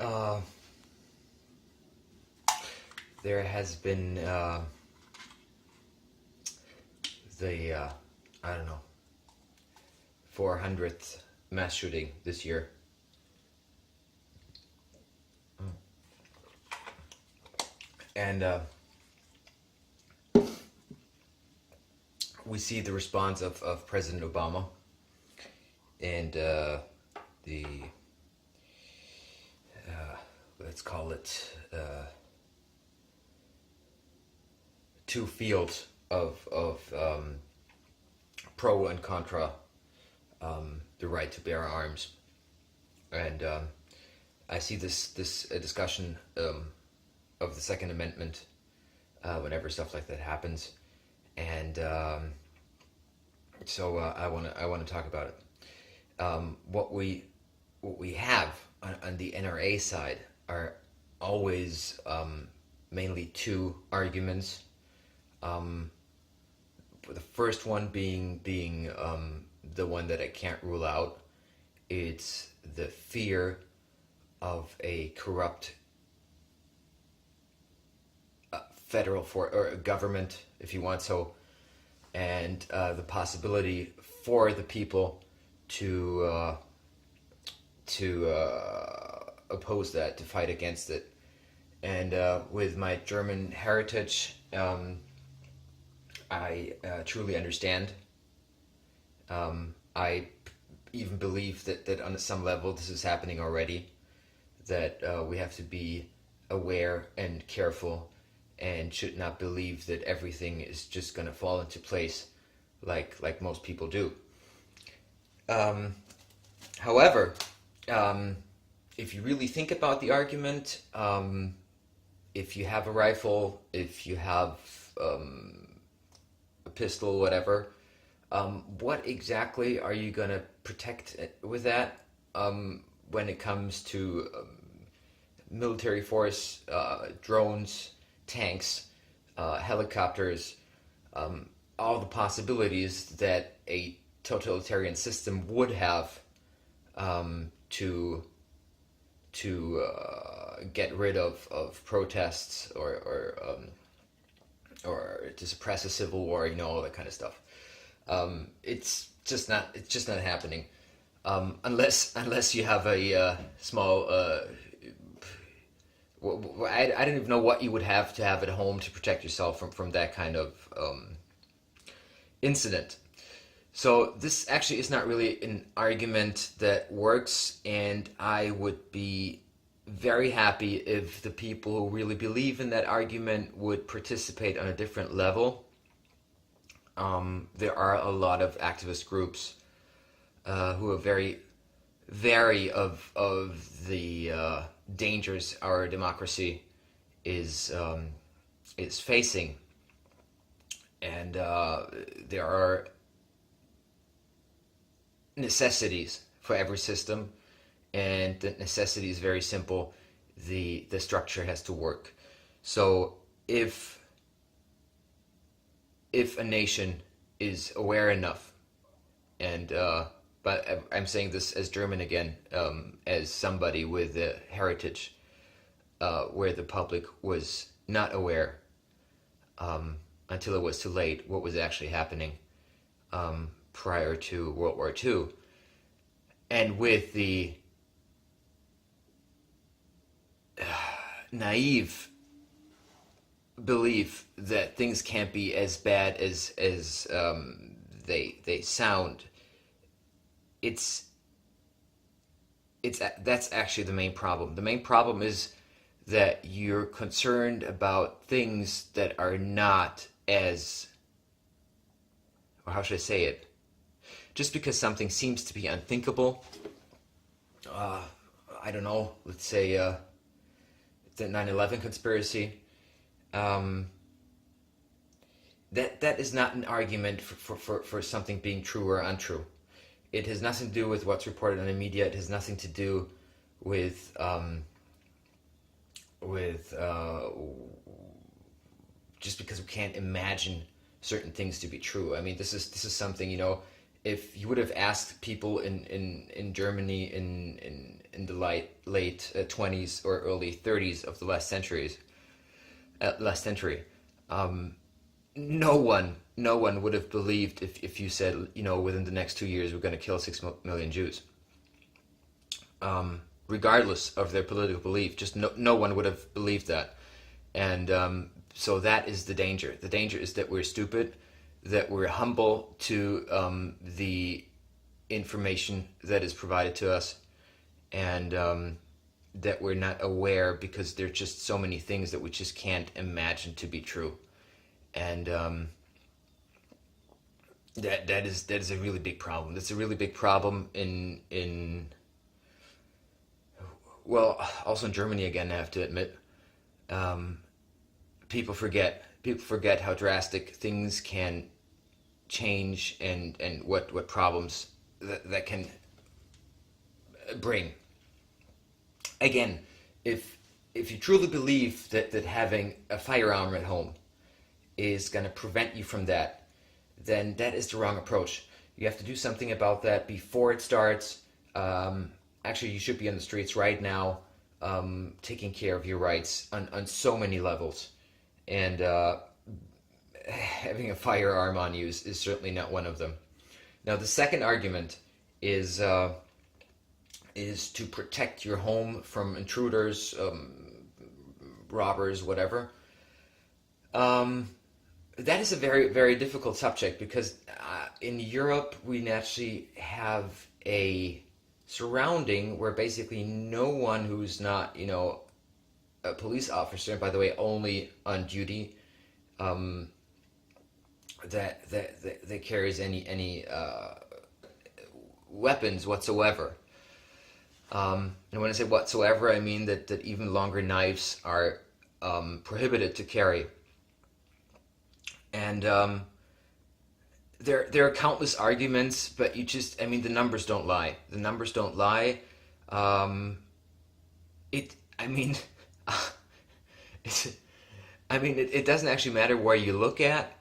uh, there has been the I don't know 400th mass shooting this year. And we see the response of President Obama and the let's call it two fields of pro and contra the right to bear arms. And I see this discussion of the Second Amendment whenever stuff like that happens, and so I want to talk about it. What we have on the NRA side are always mainly two arguments. The first one being the one that I can't rule out. It's the fear of a corrupt federal or government, if you want so, and the possibility for the people to oppose that, to fight against it. And with my German heritage, I truly understand. I even believe that on some level this is happening already, that we have to be aware and careful and should not believe that everything is just going to fall into place like most people do. However, if you really think about the argument, if you have a rifle, if you have a pistol, whatever, what exactly are you going to protect with that when it comes to military force, drones, tanks, helicopters, all the possibilities that a totalitarian system would have to get rid of protests or to suppress a civil war, all that kind of stuff. It's just not happening unless you have a small. I don't even know what you would have to have at home to protect yourself from that kind of incident. So this actually is not really an argument that works, and I would be very happy if the people who really believe in that argument would participate on a different level. There are a lot of activist groups who are very wary of the dangers our democracy is facing, and there are necessities for every system, and the necessity is very simple. The structure has to work. So if a nation is aware enough, and but I'm saying this as German again, as somebody with a heritage where the public was not aware until it was too late what was actually happening prior to World War II, and with the naive belief that things can't be as bad as they sound. That's actually the main problem. The main problem is that you're concerned about things that are not as, or how should I say it? Just because something seems to be unthinkable, I don't know, let's say the 9/11 conspiracy, that is not an argument for something being true or untrue. It has nothing to do with what's reported in the media. It has nothing to do with just because we can't imagine certain things to be true. I mean, this is something, if you would have asked people in Germany in the late 20s or early 30s of the last century, no one would have believed if you said, within the next 2 years we're going to kill 6 million Jews, regardless of their political belief. Just no one would have believed that, and so that is the danger. The danger is that we're stupid, that we're humble to the information that is provided to us, and that we're not aware because there are just so many things that we just can't imagine to be true, and that is a really big problem. That's a really big problem in well, also in Germany again. I have to admit, people forget how drastic things can change, and what problems that can bring. Again, if you truly believe that having a firearm at home is going to prevent you from that, then that is the wrong approach. You have to do something about that before it starts. Actually, you should be on the streets right now, taking care of your rights on so many levels. And having a firearm on you is certainly not one of them. Now, the second argument is to protect your home from intruders, robbers, whatever. That is a very, very difficult subject because in Europe we naturally have a surrounding where basically no one who's not, a police officer, and by the way, only on duty, that carries any weapons whatsoever. And when I say whatsoever, I mean that even longer knives are prohibited to carry. And there are countless arguments, but the numbers don't lie. The numbers don't lie. It doesn't actually matter where you look at.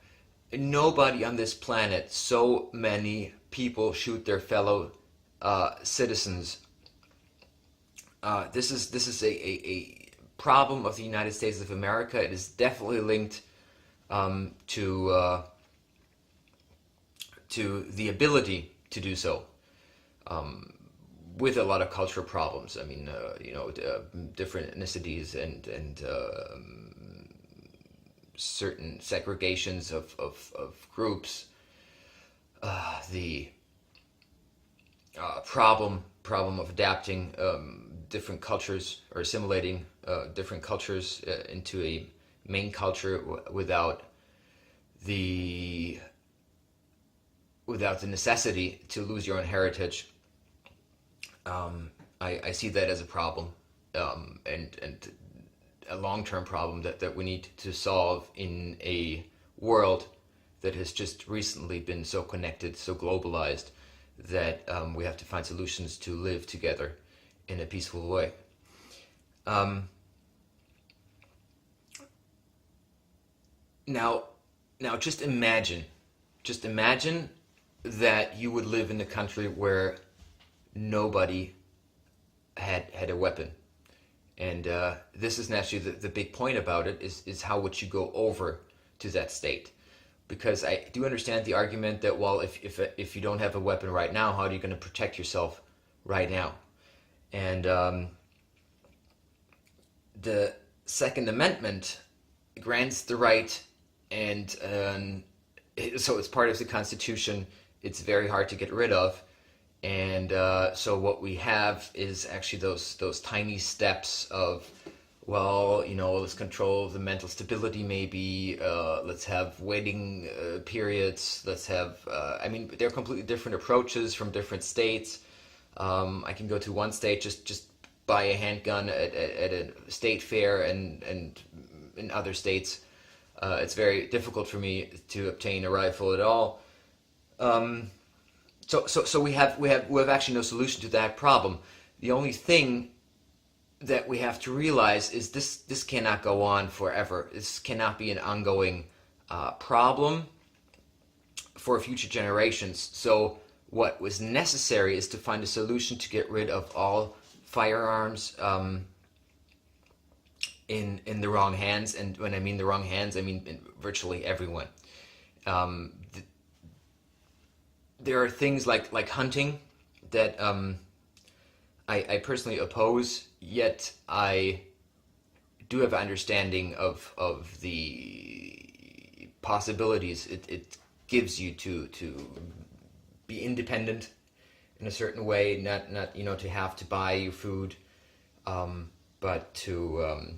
Nobody on this planet, so many people shoot their fellow citizens. This is a problem of the United States of America. It is definitely linked to the ability to do so, with a lot of cultural problems. Different ethnicities and certain segregations of groups. The problem of adapting different cultures, or assimilating different cultures into a main culture without the necessity to lose your own heritage. I see that as a problem, and a long-term problem that we need to solve in a world that has just recently been so connected, so globalized, that we have to find solutions to live together in a peaceful way. Now, just imagine that you would live in a country where nobody had a weapon. And this is naturally the big point about it, is how would you go over to that state? Because I do understand the argument that, well, if you don't have a weapon right now, how are you going to protect yourself right now? And the Second Amendment grants the right, and so it's part of the Constitution. It's very hard to get rid of. And so what we have is actually those tiny steps of, well, let's control the mental stability maybe, let's have waiting periods, let's have, they're completely different approaches from different states. I can go to one state, just buy a handgun at a state fair, and in other states, it's very difficult for me to obtain a rifle at all. So we have actually no solution to that problem. The only thing that we have to realize is this cannot go on forever. This cannot be an ongoing problem for future generations. So what was necessary is to find a solution to get rid of all firearms in the wrong hands. And when I mean the wrong hands, I mean in virtually everyone. There are things like hunting that I personally oppose, yet I do have an understanding of the possibilities it gives you to be independent in a certain way, not to have to buy your food, but to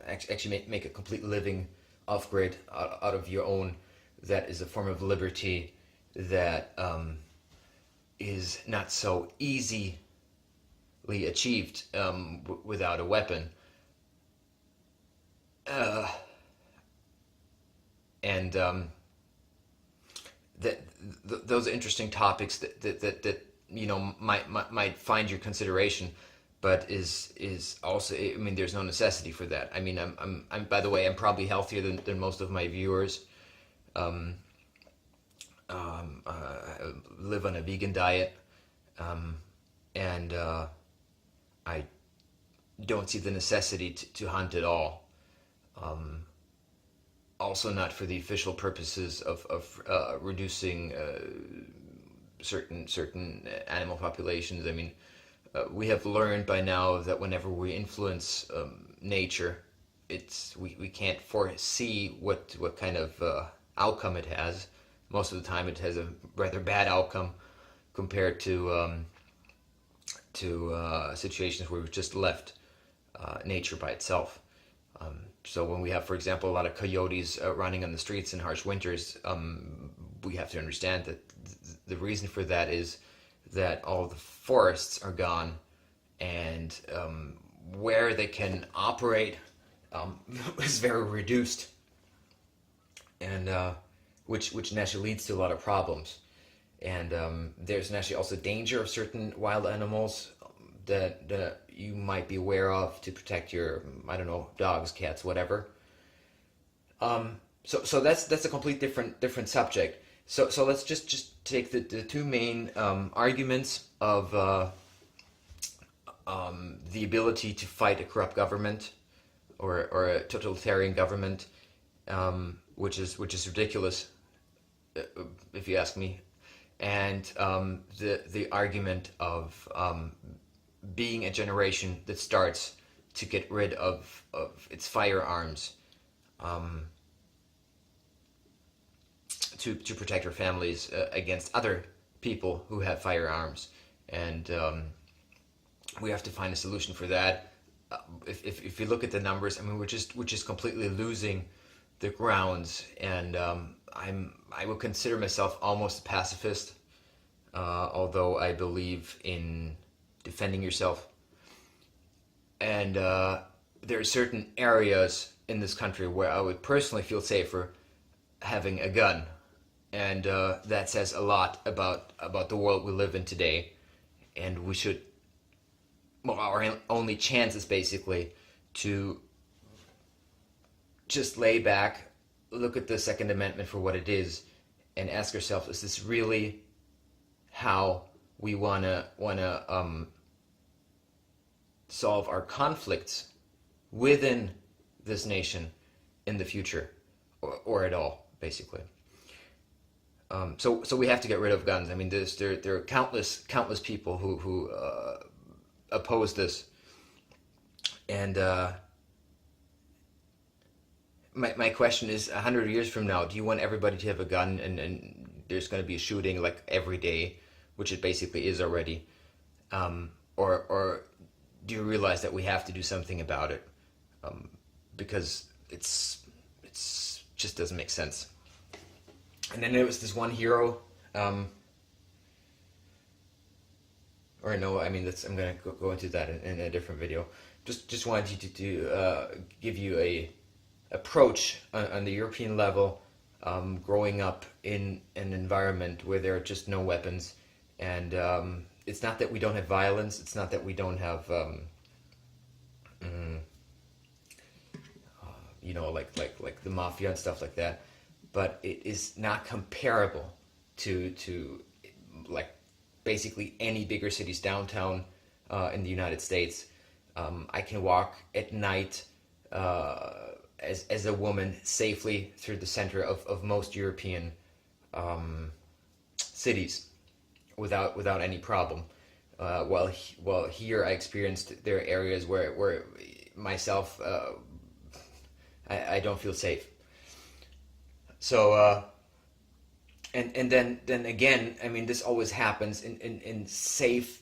actually make a complete living off grid out of your own. That is a form of liberty that is not so easily achieved without a weapon. And those are interesting topics that might find your consideration, but is also, I mean, there's no necessity for that. I mean, I'm by the way, I'm probably healthier than most of my viewers. I live on a vegan diet, and I don't see the necessity to hunt at all. Also, not for the official purposes of reducing certain animal populations. I mean, we have learned by now that whenever we influence nature, we can't foresee what kind of outcome it has. Most of the time, it has a rather bad outcome compared to situations where we've just left nature by itself. So when we have, for example, a lot of coyotes running on the streets in harsh winters, we have to understand that the reason for that is that all the forests are gone, and where they can operate is very reduced, and which naturally leads to a lot of problems. And there's naturally also danger of certain wild animals that you might be aware of to protect your, I don't know, dogs, cats, whatever. So that's a complete different subject. So let's just take the two main arguments of the ability to fight a corrupt government or a totalitarian government, which is ridiculous, if you ask me, and the argument of being a generation that starts to get rid of its firearms to protect our families against other people who have firearms. And we have to find a solution for that. If you look at the numbers, I mean, we're just completely losing the grounds. And I would consider myself almost a pacifist, although I believe in defending yourself. And there are certain areas in this country where I would personally feel safer having a gun, and that says a lot about the world we live in today. And we should, well, our only chance is basically to just lay back, look at the Second Amendment for what it is, and ask ourselves: is this really how we wanna solve our conflicts within this nation in the future, or at all, basically? So we have to get rid of guns. I mean, there are countless people who oppose this, and my question is: 100 years from now, do you want everybody to have a gun, and there's going to be a shooting like every day, which it basically is already, or do you realize that we have to do something about it, because it's just doesn't make sense? And then there was this one hero, or no, I mean, I'm going to go into that in a different video. Just wanted to give you a approach on the European level, growing up in an environment where there are just no weapons. And it's not that we don't have violence, it's not that we don't have like the mafia and stuff like that, but it is not comparable to like basically any bigger cities downtown in the United States. I can walk at night as a woman safely through the center of most European cities without any problem. While here I experienced there are areas where myself I don't feel safe. So and then again, I mean, this always happens in safe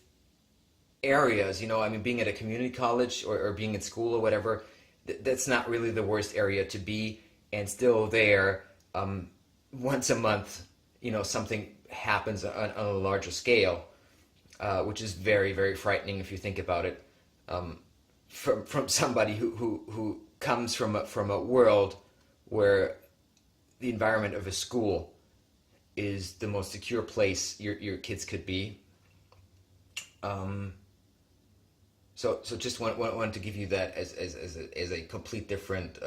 areas. I mean, being at a community college or being in school or whatever, that's not really the worst area to be. And still there, once a month, something happens on a larger scale, which is very, very frightening if you think about it. From somebody who comes from a world where the environment of a school is the most secure place your kids could be. So just want to give you that as a complete different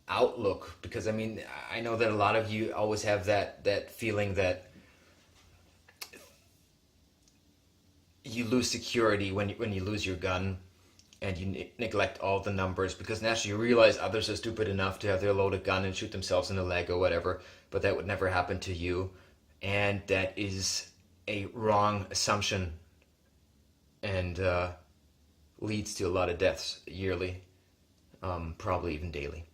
outlook, because I mean, I know that a lot of you always have that feeling that you lose security when you lose your gun, and you neglect all the numbers, because naturally you realize others are stupid enough to have their loaded gun and shoot themselves in the leg or whatever, but that would never happen to you. And that is a wrong assumption, and leads to a lot of deaths yearly, probably even daily.